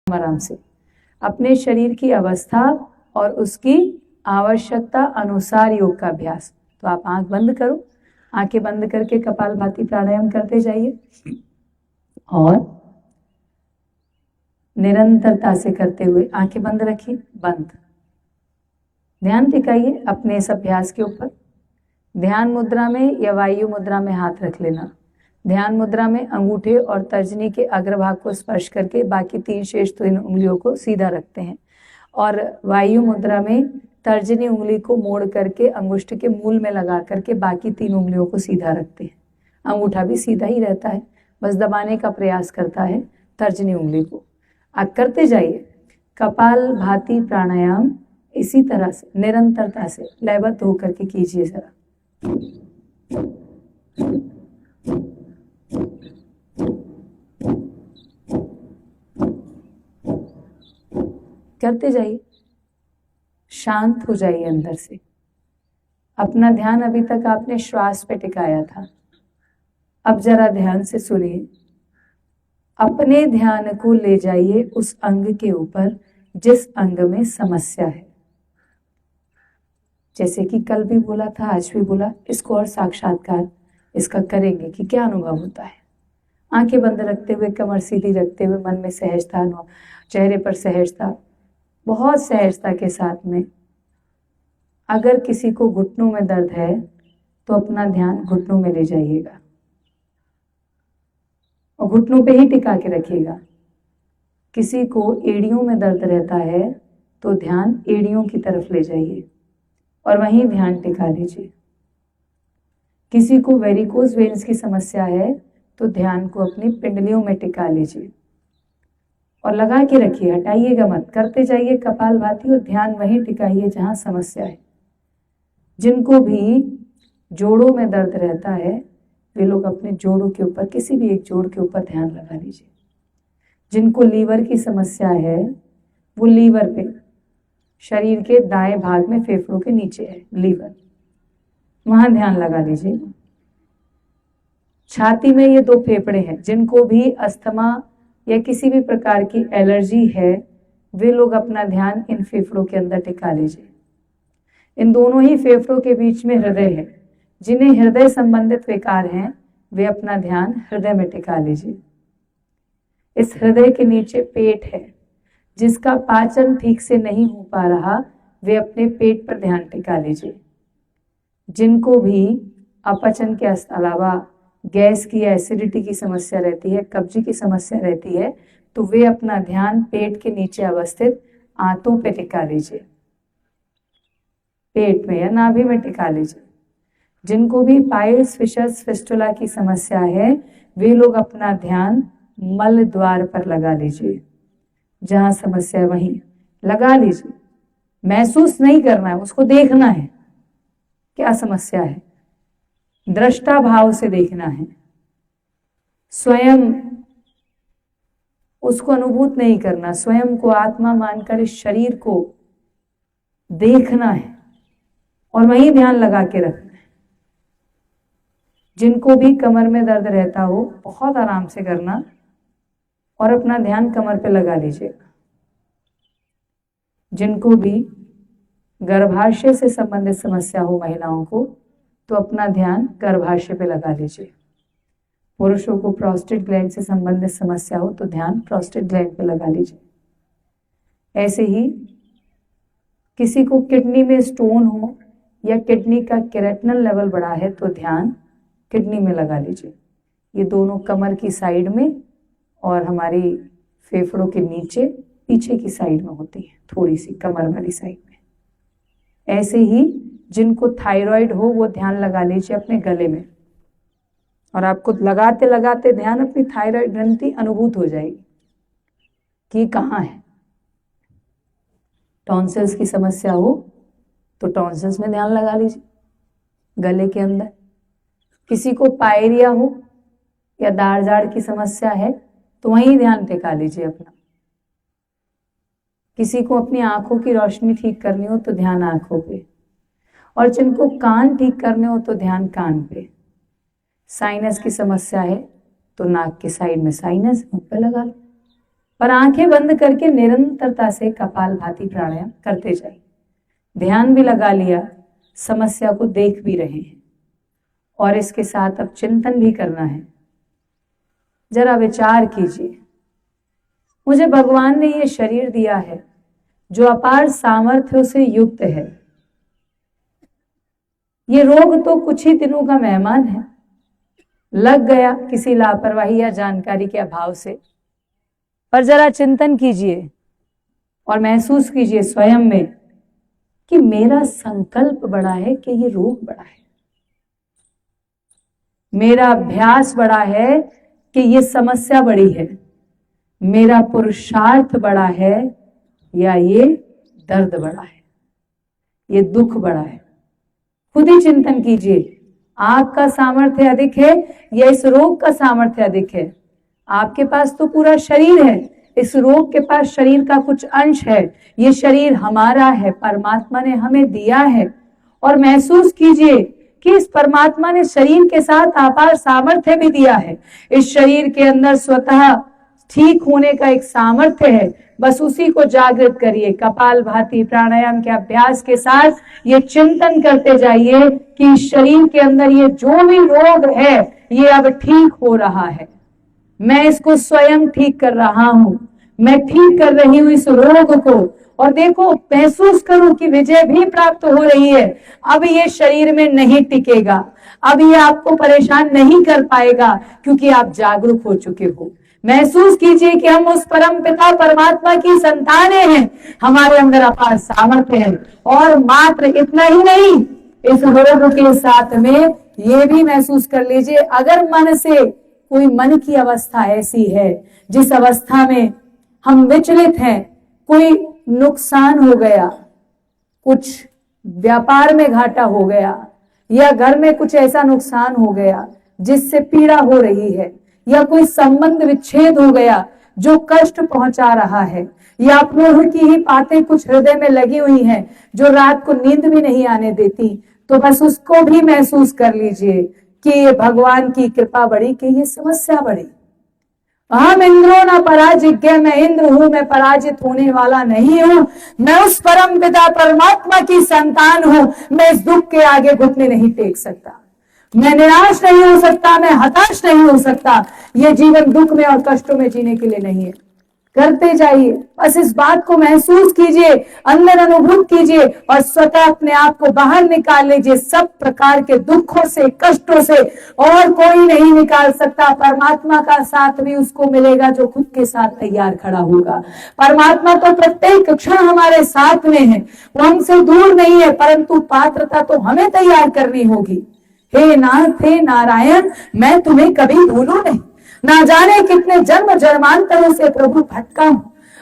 आराम से अपने शरीर की अवस्था और उसकी आवश्यकता अनुसार योग का अभ्यास। तो आप आंख बंद करो, आंखें बंद करके कपालभाति प्राणायाम करते जाइए और निरंतरता से करते हुए आंखें बंद रखिए, बंद। ध्यान टिकाइए अपने इस अभ्यास के ऊपर। ध्यान मुद्रा में या वायु मुद्रा में हाथ रख लेना। ध्यान मुद्रा में अंगूठे और तर्जनी के अग्रभाग को स्पर्श करके बाकी 3 शेष 3 उंगलियों को सीधा रखते हैं, और वायु मुद्रा में तर्जनी उंगली को मोड़ करके अंगुष्ठ के मूल में लगा करके बाकी 3 उंगलियों को सीधा रखते हैं। अंगूठा भी सीधा ही रहता है, बस दबाने का प्रयास करता है तर्जनी उंगली को। आप करते जाइए कपालभाति प्राणायाम इसी तरह से निरंतरता से लयबद्ध होकर के कीजिए जरा। करते जाइए, शांत हो जाइए अंदर से। अपना ध्यान अभी तक आपने श्वास पे टिकाया था, अब जरा ध्यान से सुनिए। अपने ध्यान को ले जाइए उस अंग के ऊपर जिस अंग में समस्या है। जैसे कि कल भी बोला था, आज भी बोला, इसको और साक्षात्कार इसका करेंगे कि क्या अनुभव होता है। आंखें बंद रखते हुए, कमर सीधी रखते हुए, मन में सहजता, चेहरे पर सहजता, बहुत सहजता के साथ में। अगर किसी को घुटनों में दर्द है तो अपना ध्यान घुटनों में ले जाइएगा और घुटनों पे ही टिका के रखिएगा। किसी को एड़ियों में दर्द रहता है तो ध्यान एड़ियों की तरफ ले जाइए और वहीं ध्यान टिका लीजिए। किसी को वेरिकोज वेन्स की समस्या है तो ध्यान को अपनी पिंडलियों में टिका लीजिए और लगा के रखिए, हटाइएगा मत। करते जाइए कपालभाति और ध्यान वहीं टिकाइए जहां समस्या है। जिनको भी जोड़ों में दर्द रहता है वे लोग अपने जोड़ों के ऊपर, किसी भी एक जोड़ के ऊपर ध्यान लगा लीजिए। जिनको लीवर की समस्या है वो लीवर पे, शरीर के दाएं भाग में फेफड़ों के नीचे है लीवर, वहां ध्यान लगा लीजिए। छाती में ये 2 फेफड़े हैं, जिनको भी अस्थमा या किसी भी प्रकार की एलर्जी है वे लोग अपना ध्यान इन फेफड़ों के अंदर टिका लीजिए। इन दोनों ही फेफड़ों के बीच में हृदय है। जिन्हें हृदय संबंधित विकार हैं वे अपना ध्यान हृदय में टिका लीजिए। इस हृदय के नीचे पेट है, जिसका पाचन ठीक से नहीं हो पा रहा वे अपने पेट पर ध्यान टिका लीजिए। जिनको भी अपचन के अलावा गैस की, एसिडिटी की समस्या रहती है, कब्जी की समस्या रहती है, तो वे अपना ध्यान पेट के नीचे अवस्थित आंतों पे टिका लीजिए, पेट में या नाभि में टिका लीजिए। जिनको भी पाइल्स, फिशर्स, फिस्टुला की समस्या है वे लोग अपना ध्यान मल द्वार पर लगा लीजिए। जहां समस्या है वहीं लगा लीजिए। महसूस नहीं करना है, उसको देखना है क्या समस्या है, दृष्टा भाव से देखना है। स्वयं उसको अनुभूत नहीं करना, स्वयं को आत्मा मानकर इस शरीर को देखना है और वहीं ध्यान लगा के रखना है। जिनको भी कमर में दर्द रहता हो बहुत आराम से करना और अपना ध्यान कमर पे लगा लीजिएगा। जिनको भी गर्भाशय से संबंधित समस्या हो महिलाओं को तो अपना ध्यान गर्भाशय पे लगा लीजिए। पुरुषों को प्रोस्टेट ग्लैंड से संबंधित समस्या हो तो ध्यान प्रोस्टेट ग्लैंड पे लगा लीजिए। ऐसे ही किसी को किडनी में स्टोन हो या किडनी का केराटिनिन लेवल बढ़ा है तो ध्यान किडनी में लगा लीजिए। ये दोनों कमर की साइड में और हमारी फेफड़ों के नीचे पीछे की साइड में होती है, थोड़ी सी कमर वाली साइड में। ऐसे ही जिनको थायराइड हो वो ध्यान लगा लीजिए अपने गले में और आपको लगाते लगाते ध्यान अपनी थायराइड ग्रंथि अनुभूत हो जाएगी कि कहाँ है। टॉन्सिल्स की समस्या हो तो टॉन्सिल्स में ध्यान लगा लीजिए गले के अंदर। किसी को पायरिया हो या दाढ़ जाड़ की समस्या है तो वहीं ध्यान टिका लीजिए अपना। किसी को अपनी आंखों की रोशनी ठीक करनी हो तो ध्यान आंखों पे, और जिनको कान ठीक करने हो तो ध्यान कान पे। साइनस की समस्या है तो नाक के साइड में साइनस, उन पे लगा लो। पर आंखें बंद करके निरंतरता से कपालभाति प्राणायाम करते जाइए। ध्यान भी लगा लिया, समस्या को देख भी रहे हैं और इसके साथ अब चिंतन भी करना है। जरा विचार कीजिए, मुझे भगवान ने ये शरीर दिया है जो अपार सामर्थ्यों से युक्त है। ये रोग तो कुछ ही दिनों का मेहमान है, लग गया किसी लापरवाही या जानकारी के अभाव से। पर जरा चिंतन कीजिए और महसूस कीजिए स्वयं में कि मेरा संकल्प बड़ा है कि ये रोग बड़ा है, मेरा अभ्यास बड़ा है कि ये समस्या बड़ी है, मेरा पुरुषार्थ बड़ा है या ये दर्द बड़ा है, ये दुख बड़ा है। खुद ही चिंतन कीजिए, आपका सामर्थ्य अधिक है या इस रोग का सामर्थ्य अधिक है? आपके पास तो पूरा शरीर है, इस रोग के पास शरीर का कुछ अंश है। ये शरीर हमारा है, परमात्मा ने हमें दिया है। और महसूस कीजिए कि इस परमात्मा ने शरीर के साथ अपार सामर्थ्य भी दिया है। इस शरीर के अंदर स्वतः ठीक होने का एक सामर्थ्य है, बस उसी को जागृत करिए। कपालभाति प्राणायाम के अभ्यास के साथ ये चिंतन करते जाइए कि शरीर के अंदर ये जो भी रोग है ये अब ठीक हो रहा है, मैं इसको स्वयं ठीक कर रहा हूं, मैं ठीक कर रही हूं इस रोग को। और देखो, महसूस करो कि विजय भी प्राप्त हो रही है। अब ये शरीर में नहीं टिकेगा, अब ये आपको परेशान नहीं कर पाएगा, क्योंकि आप जागरूक हो चुके हो। महसूस कीजिए कि हम उस परम पिता परमात्मा की संतानें हैं, हमारे अंदर अपार सामर्थ्य है। और मात्र इतना ही नहीं, इस रोग के साथ में ये भी महसूस कर लीजिए, अगर मन से कोई मन की अवस्था ऐसी है जिस अवस्था में हम विचलित हैं, कोई नुकसान हो गया, कुछ व्यापार में घाटा हो गया, या घर में कुछ ऐसा नुकसान हो गया जिससे पीड़ा हो रही है, या कोई संबंध विच्छेद हो गया जो कष्ट पहुंचा रहा है, या मोह की ही बातें कुछ हृदय में लगी हुई हैं जो रात को नींद भी नहीं आने देती, तो बस उसको भी महसूस कर लीजिए कि ये भगवान की कृपा बड़ी कि ये समस्या बड़ी। हम इंद्रो न पराजिज्ञ, मैं इंद्र हूं, मैं पराजित होने वाला नहीं हूं, मैं उस परम पिता परमात्मा की संतान हूं। मैं इस दुख के आगे घुटने नहीं टेक सकता, मैं निराश नहीं हो सकता, मैं हताश नहीं हो सकता। ये जीवन दुख में और कष्टों में जीने के लिए नहीं है। करते जाइए, बस इस बात को महसूस कीजिए, अंदर अनुभव कीजिए और स्वतः अपने आप को बाहर निकाल लीजिए सब प्रकार के दुखों से, कष्टों से। और कोई नहीं निकाल सकता, परमात्मा का साथ भी उसको मिलेगा जो खुद के साथ तैयार खड़ा होगा। परमात्मा तो प्रत्येक क्षण हमारे साथ में है, वो हमसे दूर नहीं है, परंतु पात्रता तो हमें तैयार करनी होगी। हे नाथ, हे नारायण, मैं तुम्हें कभी भूलूं नहीं। ना जाने कितने जन्म जन्मांतरों से प्रभु भटका हूं,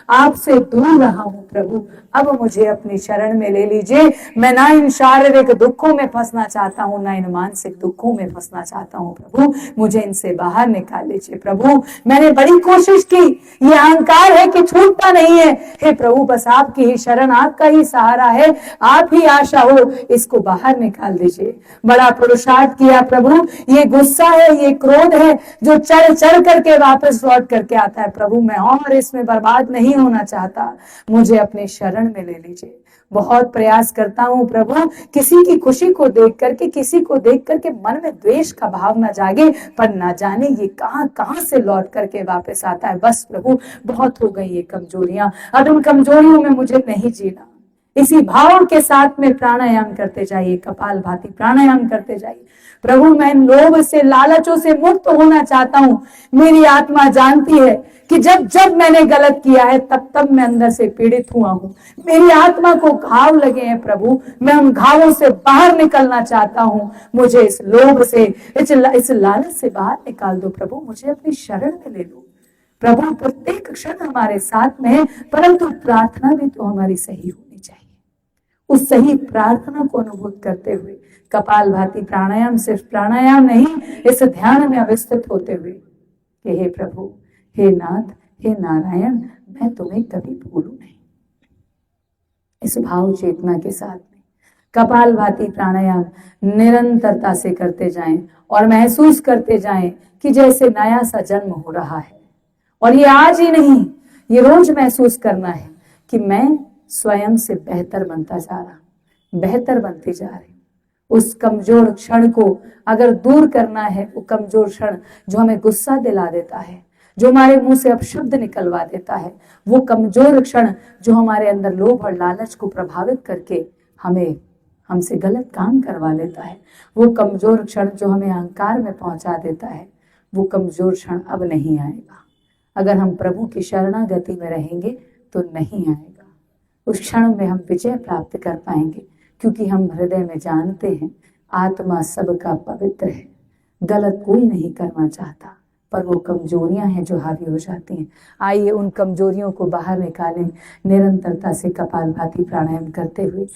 आपसे दूर रहा हूं प्रभु, अब मुझे अपनी शरण में ले लीजिए। मैं ना इन शारीरिक दुखों में फंसना चाहता हूं, ना इन मानसिक दुखों में फंसना चाहता हूं प्रभु, मुझे इनसे बाहर निकाल लीजिए प्रभु। मैंने बड़ी कोशिश की, ये अहंकार है कि छूटता नहीं है। हे प्रभु, बस आपकी ही शरण, आपका ही सहारा है, आप ही आशा हो, इसको बाहर निकाल दीजिए। बड़ा पुरुषार्थ किया प्रभु, ये गुस्सा है, ये क्रोध है जो चढ़ चढ़ करके वापस लौट करके आता है प्रभु, मैं और इसमें बर्बाद नहीं होना चाहता, मुझे अपने शरण में ले लीजिए। बहुत प्रयास करता हूं प्रभु, किसी की खुशी को देख करके, किसी को देख करके मन में द्वेष का भाव न जागे, पर ना जाने ये कहां कहां से लौट करके वापस आता है। बस प्रभु, बहुत हो गई ये कमजोरियां, अब उन कमजोरियों में मुझे नहीं जीना। इसी भाव के साथ में प्राणायाम करते जाइए, कपालभाति प्राणायाम करते जाइए। प्रभु, मैं लोभ से, लालचों से मुक्त होना चाहता हूं। मेरी आत्मा जानती है कि जब जब मैंने गलत किया है तब तब मैं अंदर से पीड़ित हुआ हूं। मेरी आत्मा को घाव लगे हैं प्रभु, मैं उन घावों से बाहर निकलना चाहता हूं। मुझे इस लोभ से, इस लालच से बाहर निकाल दो प्रभु, मुझे अपनी शरण में ले लो प्रभु। प्रत्येक क्षण हमारे साथ में है, परंतु प्रार्थना भी तो हमारी सही होनी चाहिए। उस सही प्रार्थना को अनुभव करते हुए कपालभाति प्राणायाम सिर्फ प्राणायाम नहीं, इस ध्यान में अवस्थित होते हुए कि हे प्रभु, हे नाथ, हे नारायण, मैं तुम्हें कभी भूलूं नहीं। इस भाव चेतना के साथ में कपालभाति प्राणायाम निरंतरता से करते जाएं और महसूस करते जाएं कि जैसे नया सा जन्म हो रहा है। और ये आज ही नहीं, ये रोज महसूस करना है कि मैं स्वयं से बेहतर बनता जा रहा हूं, बेहतर बनती जा रही हूं। उस कमजोर क्षण को अगर दूर करना है, वो कमजोर क्षण जो हमें गुस्सा दिला देता है, जो हमारे मुंह से अपशब्द निकलवा देता है, वो कमजोर क्षण जो हमारे अंदर लोभ और लालच को प्रभावित करके हमें हमसे गलत काम करवा लेता है, वो कमजोर क्षण जो हमें अहंकार में पहुंचा देता है, वो कमजोर क्षण अब नहीं आएगा। अगर हम प्रभु की शरणागति में रहेंगे तो नहीं आएगा। उस क्षण में हम विजय प्राप्त कर पाएंगे, क्योंकि हम हृदय में जानते हैं आत्मा सबका पवित्र है, गलत कोई नहीं करना चाहता, पर वो कमजोरियां हैं जो हावी हो जाती हैं। आइए उन कमजोरियों को बाहर निकालें निरंतरता से कपालभाति प्राणायाम करते हुए।